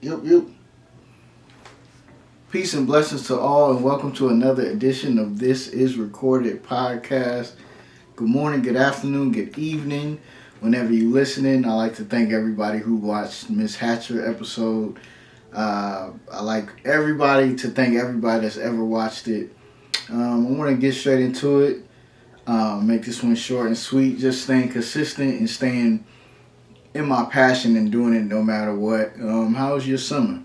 Yep. Peace and blessings to all, and welcome to another edition of This Is Recorded podcast. Good morning, good afternoon, good evening, whenever you're listening. I like to thank everybody who watched Miss Hatcher episode. I like everybody to thank everybody that's ever watched it. I want to get straight into it. Make this one short and sweet. Just staying consistent and staying in my passion and doing it no matter what. How was your summer?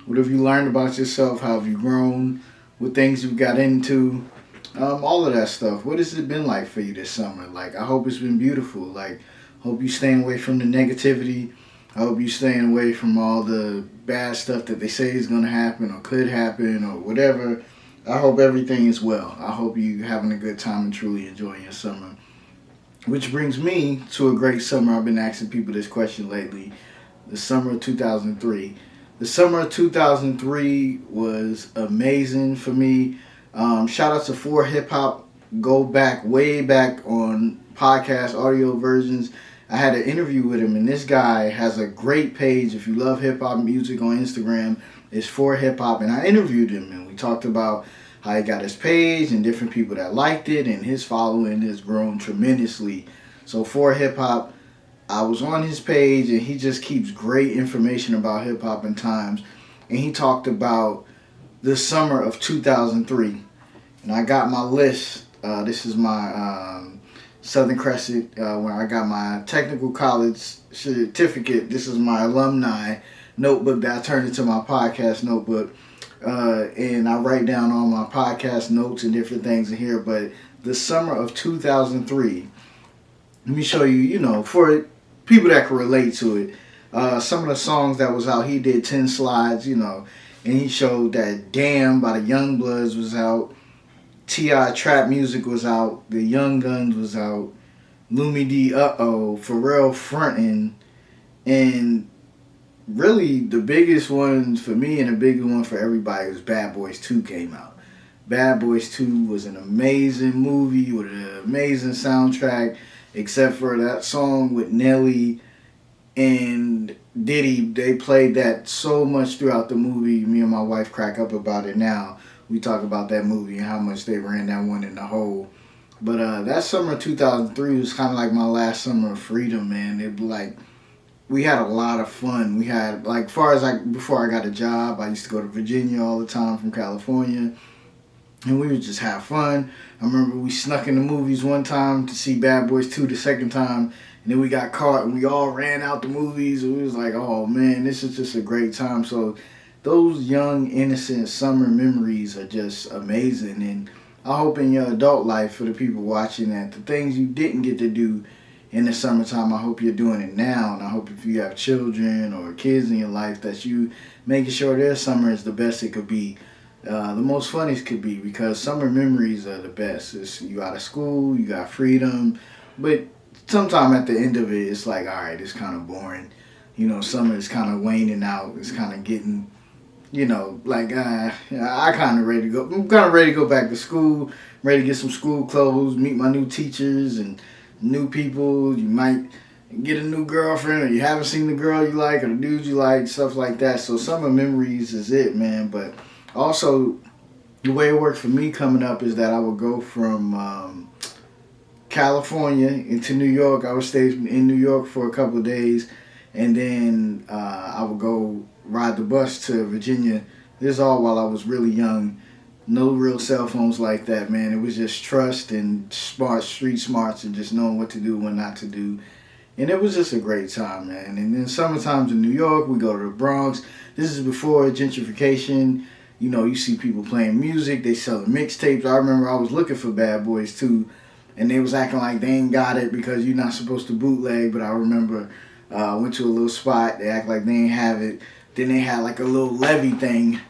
What have you learned about yourself? How have you grown? What things you got into? All of that stuff. What has it been like for you this summer? Like, I hope it's been beautiful. Like, hope you staying away from the negativity. I hope you staying away from all the bad stuff that they say is going to happen or could happen or whatever. I hope everything is well. I hope you having a good time and truly enjoying your summer. Which brings me to a great summer. I've been asking people this question lately. The summer of 2003. The summer of 2003 was amazing for me. Shout out to 4 Hip Hop. Go back, way back on podcast audio versions. I had an interview with him, and this guy has a great page. If you love hip hop music on Instagram, it's 4 Hip Hop. And I interviewed him, and we talked about how he got his page and different people that liked it, and his following has grown tremendously. So 4 Hip Hop, I was on his page, and he just keeps great information about hip hop and times. And he talked about the summer of 2003. And I got my list. This is my Southern Crescent, where I got my technical college certificate. This is my alumni notebook that I turned into my podcast notebook. And I write down all my podcast notes and different things in here. But the summer of 2003, let me show you, for people that can relate to it, some of the songs that was out. He did 10 slides, and he showed that Damn by the Young Bloods was out. T.I. Trap Music was out. The Young Guns was out. Lumi D, Uh-Oh, Pharrell Frontin', and really the biggest one for me and the biggest one for everybody was Bad Boys 2 came out. Bad Boys 2 was an amazing movie with an amazing soundtrack, except for that song with Nelly and Diddy. They played that so much throughout the movie. Me and my wife crack up about it now. We talk about that movie and how much they ran that one in the hole. But that summer of 2003 was kind of like my last summer of freedom, man. It like, we had a lot of fun. We had, like, before I got a job, I used to go to Virginia all the time from California. And we would just have fun. I remember we snuck in the movies one time to see Bad Boys 2 the second time. And then we got caught and we all ran out the movies. And we was like, oh man, this is just a great time. So those young, innocent summer memories are just amazing. And I hope in your adult life, for the people watching, that the things you didn't get to do in the summertime, I hope you're doing it now. And I hope if you have children or kids in your life, that you making sure their summer is the best it could be. The most fun it could be, because summer memories are the best. You out of school, you got freedom, but sometime at the end of it, it's like, all right, it's kind of boring. Summer is kind of waning out. It's kind of getting, I kind of ready to go. I'm kind of ready to go back to school, ready to get some school clothes, meet my new teachers and new people. You might get a new girlfriend, or you haven't seen the girl you like or the dude you like, stuff like that. So summer memories is it, man. But also, the way it worked for me coming up is that I would go from California into New York. I would stay in New York for a couple of days, and then I would go ride the bus to Virginia. This is all while I was really young. No real cell phones like that, man. It was just trust and street smarts, and just knowing what to do, what not to do. And it was just a great time, man. And then summertimes in New York, we go to the Bronx. This is before gentrification. You see people playing music. They selling mixtapes. I remember I was looking for Bad Boys 2, and they was acting like they ain't got it because you're not supposed to bootleg. But I remember I went to a little spot. They act like they ain't have it. Then they had like a little levee thing.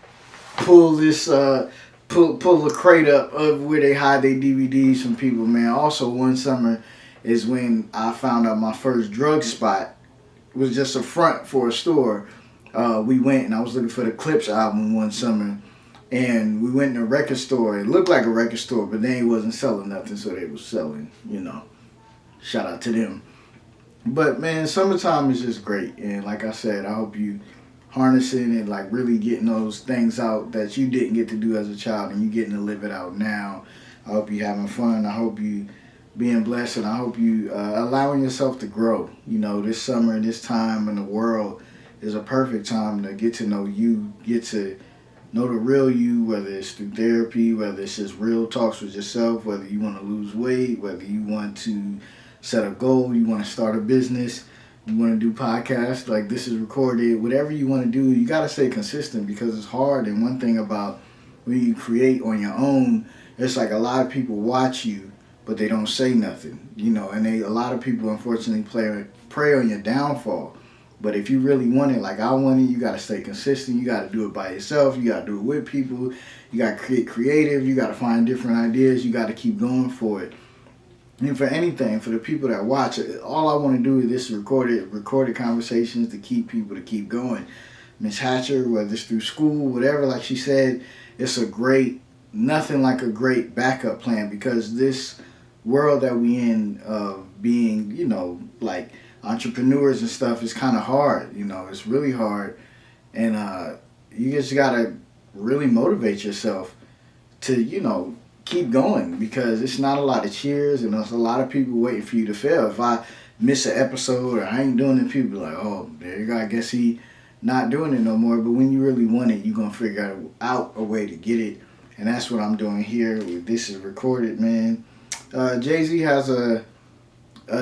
Pull a crate up of where they hide their DVDs from people, man. Also, one summer is when I found out my first drug spot. It was just a front for a store. We went, and I was looking for the Clipse album one summer, and we went in a record store. It looked like a record store, but they wasn't selling nothing, so they was selling, Shout out to them. But man, summertime is just great, and like I said, I hope you harnessing and like really getting those things out that you didn't get to do as a child and you getting to live it out now. I hope you having fun. I hope you being blessed, and I hope you allowing yourself to grow. You know, this summer, this time in the world is a perfect time to get to know you, get to know the real you, whether it's through therapy, whether it's just real talks with yourself, whether you want to lose weight, whether you want to set a goal, you want to start a business, you want to do podcasts, like This Is Recorded, whatever you want to do, you got to stay consistent because it's hard. And one thing about when you create on your own, it's like a lot of people watch you, but they don't say nothing, you know, and a lot of people unfortunately prey on your downfall. But if you really want it, like I want it, you got to stay consistent. You got to do it by yourself. You got to do it with people. You got to get creative. You got to find different ideas. You got to keep going for it. And for anything, for the people that watch it, all I want to do is this recorded conversations to keep people to keep going. Miss Hatcher, whether it's through school, whatever, like she said, it's nothing like a great backup plan, because this world that we in of being, you know, like entrepreneurs and stuff is kind of hard. You know, it's really hard. And you just got to really motivate yourself to, you know, keep going, because it's not a lot of cheers and there's a lot of people waiting for you to fail. If I miss an episode or I ain't doing it, people are like, oh, there you go, I guess he not doing it no more. But when you really want it, you're going to figure out a way to get it. And that's what I'm doing here with This Is Recorded, man. Jay-Z has a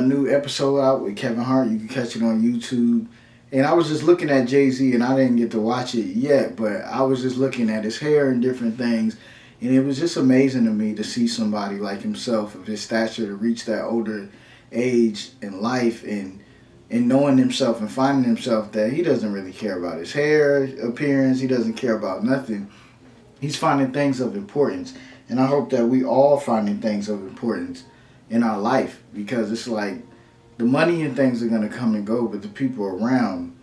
new episode out with Kevin Hart. You can catch it on YouTube. And I was just looking at Jay-Z, and I didn't get to watch it yet, but I was just looking at his hair and different things. And it was just amazing to me to see somebody like himself, of his stature, to reach that older age in life and knowing himself and finding himself that he doesn't really care about his hair, appearance. He doesn't care about nothing. He's finding things of importance. And I hope that we all finding things of importance in our life, because it's like the money and things are going to come and go, but the people around,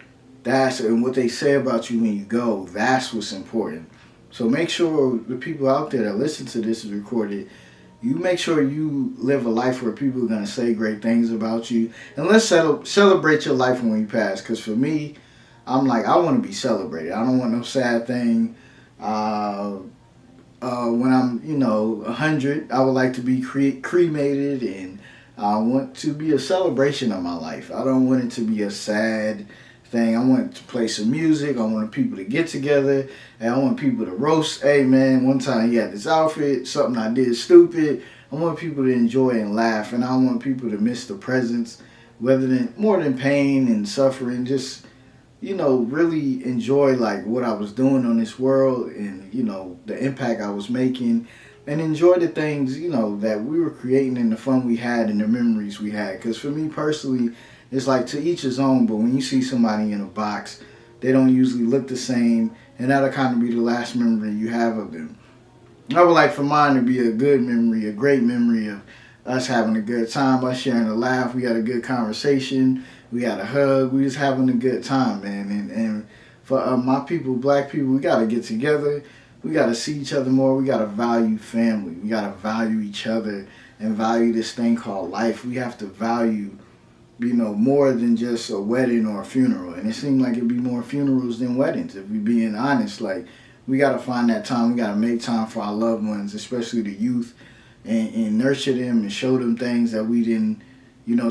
and what they say about you when you go, that's what's important. So make sure the people out there that listen to This Is Recorded, you make sure you live a life where people are going to say great things about you. And let's celebrate your life when you pass. Because for me, I'm like, I want to be celebrated. I don't want no sad thing. When I'm, 100, I would like to be cremated, and I want to be a celebration of my life. I don't want it to be a sad thing. I want to play some music. I want people to get together, and I want people to roast. Hey man, one time you had this outfit, something I did stupid. I want people to enjoy and laugh, and I want people to miss the presence, more than pain and suffering. Just really enjoy like what I was doing on this world, and the impact I was making, and enjoy the things that we were creating, and the fun we had, and the memories we had. Because for me personally, it's like to each his own, but when you see somebody in a box, they don't usually look the same, and that'll kind of be the last memory you have of them. I would like for mine to be a good memory, a great memory of us having a good time, us sharing a laugh. We had a good conversation, we had a hug, we was having a good time, man. And for my people, black people, we got to get together. We got to see each other more. We got to value family. We got to value each other and value this thing called life. We have to value more than just a wedding or a funeral. And it seemed like it'd be more funerals than weddings, if we being honest. Like, we got to find that time. We got to make time for our loved ones, especially the youth, and nurture them and show them things that we didn't,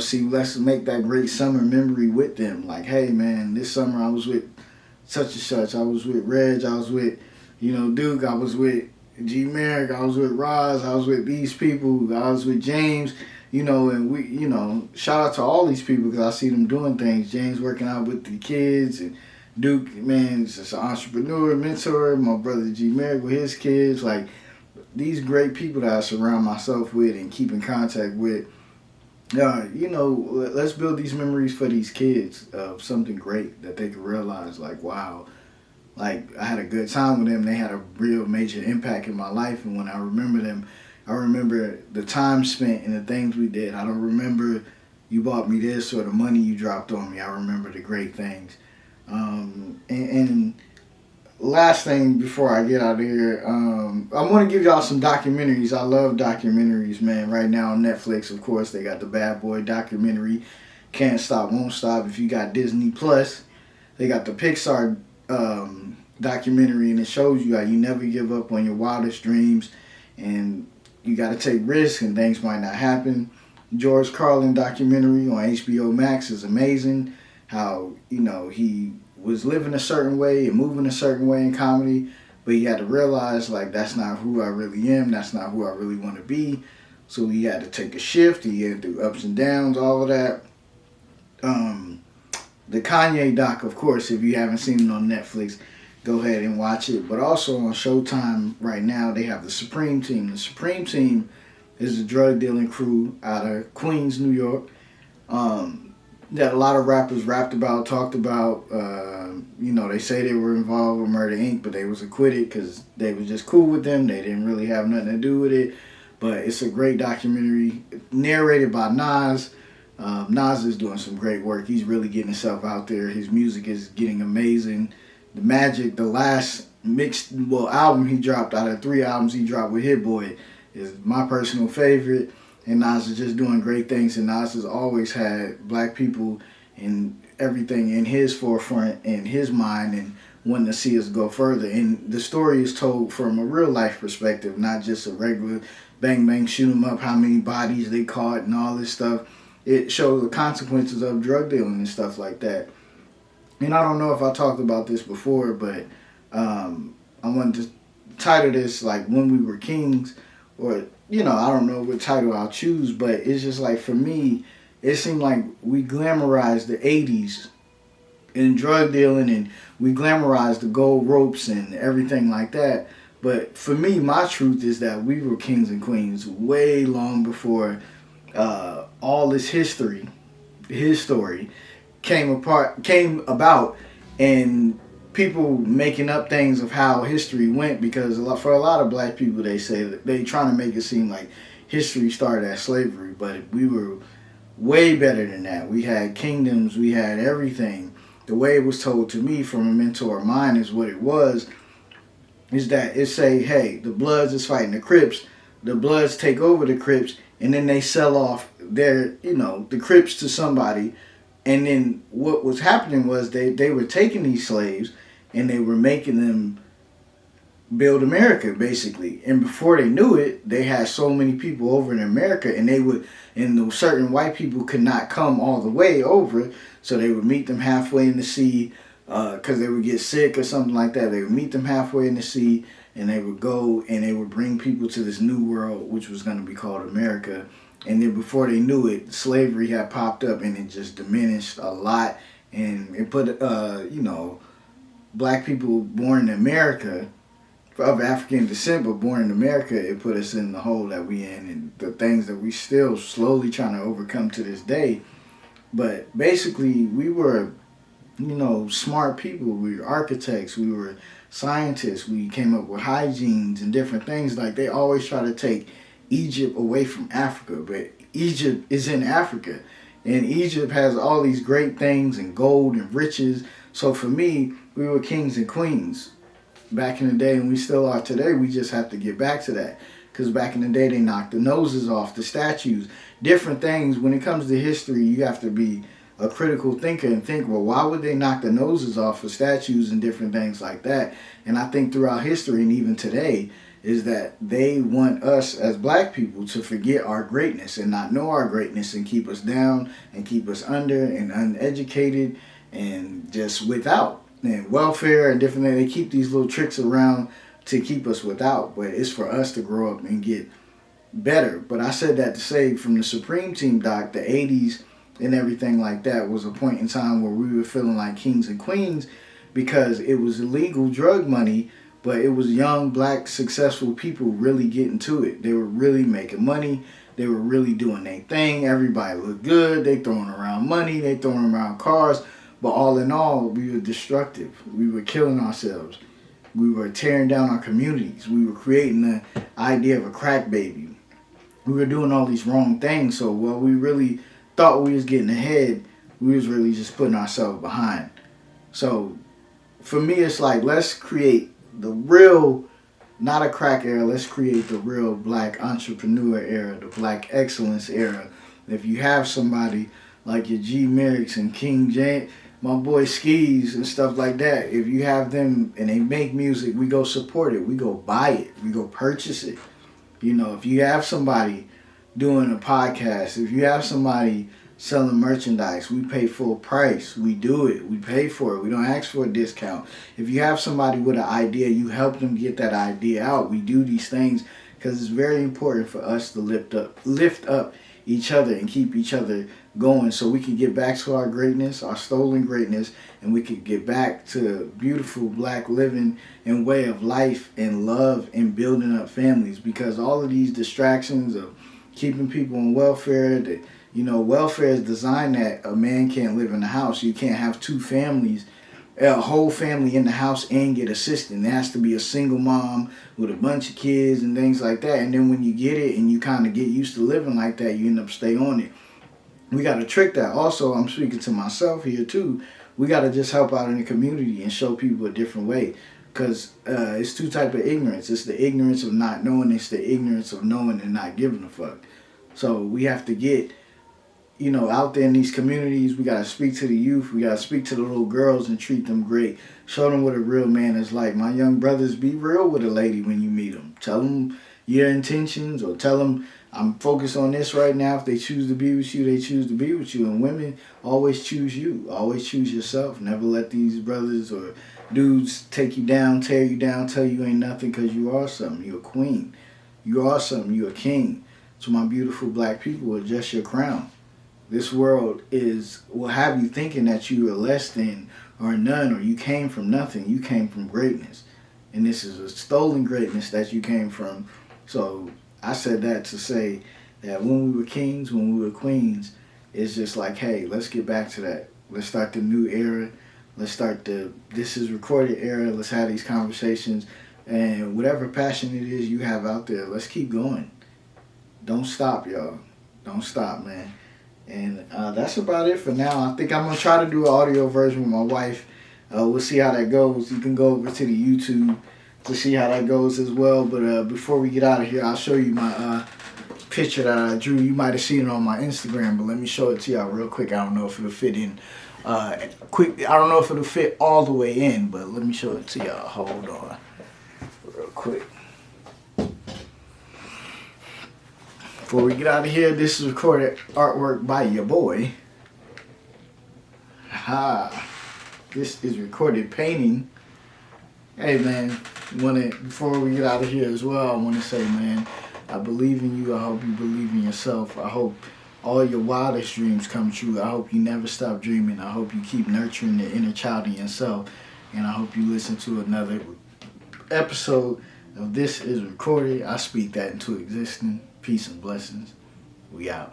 see. Let's make that great summer memory with them. Like, hey, man, this summer I was with such and such. I was with Reg. I was with, Duke. I was with G. Merrick. I was with Roz. I was with these people. I was with James. And we, shout out to all these people, because I see them doing things. James working out with the kids, and Duke, man, is just an entrepreneur, mentor. My brother G. Merrick with his kids. Like, these great people that I surround myself with and keep in contact with. Let's build these memories for these kids of something great that they can realize, like, wow, like, I had a good time with them. They had a real major impact in my life, and when I remember them, I remember the time spent and the things we did. I don't remember you bought me this or the money you dropped on me. I remember the great things. And last thing before I get out of here, I want to give y'all some documentaries. I love documentaries, man. Right now on Netflix, of course, they got the Bad Boy documentary, Can't Stop, Won't Stop. If you got Disney Plus, they got the Pixar documentary, and it shows you how you never give up on your wildest dreams, and you got to take risks, and things might not happen. George Carlin documentary on HBO Max is amazing. How he was living a certain way and moving a certain way in comedy, but he had to realize like that's not who I really am. That's not who I really want to be. So he had to take a shift. He had to do ups and downs, all of that. The Kanye doc, of course, if you haven't seen it on Netflix, go ahead and watch it. But also on Showtime right now, they have the Supreme Team. The Supreme Team is a drug dealing crew out of Queens, New York. That a lot of rappers rapped about, talked about. They say they were involved with Murder Inc., but they was acquitted because they was just cool with them. They didn't really have nothing to do with it. But it's a great documentary, narrated by Nas. Nas is doing some great work. He's really getting himself out there. His music is getting amazing. The Magic, the last album he dropped out of 3 albums he dropped with Hit Boy, is my personal favorite. And Nas is just doing great things. And Nas has always had black people and everything in his forefront, in his mind, and wanting to see us go further. And the story is told from a real life perspective, not just a regular bang bang shoot 'em up, how many bodies they caught and all this stuff. It shows the consequences of drug dealing and stuff like that. And I don't know if I talked about this before, but I wanted to title this like When We Were Kings, or I don't know what title I'll choose, but it's just like, for me, it seemed like we glamorized the 80s in drug dealing, and we glamorized the gold ropes and everything like that. But for me, my truth is that we were kings and queens way long before all this history, his story, came about, and people making up things of how history went. Because for a lot of black people, they say that they trying to make it seem like history started at slavery, but we were way better than that. We had kingdoms, we had everything. The way it was told to me from a mentor of mine is what it was, is that it say, hey, the Bloods is fighting the Crips, the Bloods take over the Crips, and then they sell off the Crips to somebody. And then what was happening was they were taking these slaves and they were making them build America, basically. And before they knew it, they had so many people over in America, and the certain white people could not come all the way over, so they would meet them halfway in the sea, because they would get sick or something like that. They would meet them halfway in the sea, and they would go and they would bring people to this new world, which was going to be called America. And then before they knew it, slavery had popped up, and it just diminished a lot. And it put, black people born in America, of African descent, but born in America, it put us in the hole that we in, and the things that we still slowly trying to overcome to this day. But basically, we were, smart people. We were architects. We were scientists. We came up with hygienes and different things. Like, they always try to take Egypt away from Africa, but Egypt is in Africa, and Egypt has all these great things and gold and riches. So for me, we were kings and queens back in the day, and we still are today. We just have to get back to that, because back in the day, they knocked the noses off the statues, different things. When it comes to history, you have to be a critical thinker and think, well, why would they knock the noses off of statues and different things like that? And I think throughout history, and even today, is that they want us as black people to forget our greatness and not know our greatness, and keep us down and keep us under and uneducated and just without, and welfare and different things. They keep these little tricks around to keep us without, but it's for us to grow up and get better. But I said that to say, from the Supreme Team doc, the 80s and everything like that was a point in time where we were feeling like kings and queens, because it was illegal drug money, but it was young, black, successful people really getting to it. They were really making money. They were really doing their thing. Everybody looked good. They throwing around money. They throwing around cars. But all in all, we were destructive. We were killing ourselves. We were tearing down our communities. We were creating the idea of a crack baby. We were doing all these wrong things. So while we really thought we was getting ahead, we was really just putting ourselves behind. So for me, it's like, let's create the real, not a crack era, let's create the real black entrepreneur era, the black excellence era. If you have somebody like your G Merricks and King James, my boy Skis and stuff like that. If you have them and they make music, we go support it. We go buy it. We go purchase it. You know, if you have somebody doing a podcast, if you have somebody selling merchandise, we pay full price. We do it. We pay for it. We don't ask for a discount. If you have somebody with an idea, you help them get that idea out. We do these things because it's very important for us to lift up each other and keep each other going so we can get back to our greatness, our stolen greatness, and we can get back to beautiful black living and way of life and love and building up families, because all of these distractions of keeping people on welfare, that, you know, welfare is designed that a man can't live in a house. You can't have two families, a whole family in the house and get assistance. It has to be a single mom with a bunch of kids and things like that. And then when you get it and you kind of get used to living like that, you end up stay on it. We got to trick that. Also, I'm speaking to myself here too. We got to just help out in the community and show people a different way. Because it's two type of ignorance. It's the ignorance of not knowing. It's the ignorance of knowing and not giving a fuck. So we have to get, you know, out there in these communities. We got to speak to the youth. We got to speak to the little girls and treat them great. Show them what a real man is like. My young brothers, be real with a lady when you meet them. Tell them your intentions, or tell them, I'm focused on this right now. If they choose to be with you, they choose to be with you. And women, always choose you. Always choose yourself. Never let these brothers or dudes take you down, tear you down, tell you ain't nothing, because you are something. You're a queen. You are something. You're a king. So my beautiful black people, adjust your crown. This world will have you thinking that you are less than or none, or you came from nothing. You came from greatness. And this is a stolen greatness that you came from. So I said that to say that when we were kings, when we were queens, it's just like, hey, let's get back to that. Let's start the new era. Let's start the This Is Recorded era. Let's have these conversations. And whatever passion it is you have out there, let's keep going. Don't stop, y'all. Don't stop, man. And that's about it for now. I think I'm going to try to do an audio version with my wife. We'll see how that goes. You can go over to the YouTube to see how that goes as well. But before we get out of here, I'll show you my picture that I drew. You might have seen it on my Instagram, but let me show it to y'all real quick. I don't know if it'll fit in I don't know if it'll fit all the way in, but let me show it to y'all. Hold on real quick. Before we get out of here, this is recorded artwork by your boy. This is recorded painting. Hey man, before we get out of here as well, I want to say, man, I believe in you. I hope you believe in yourself. I hope all your wildest dreams come true. I hope you never stop dreaming. I hope you keep nurturing the inner child in yourself. And I hope you listen to another episode of This Is Recorded. I speak that into existence. Peace and blessings. We out.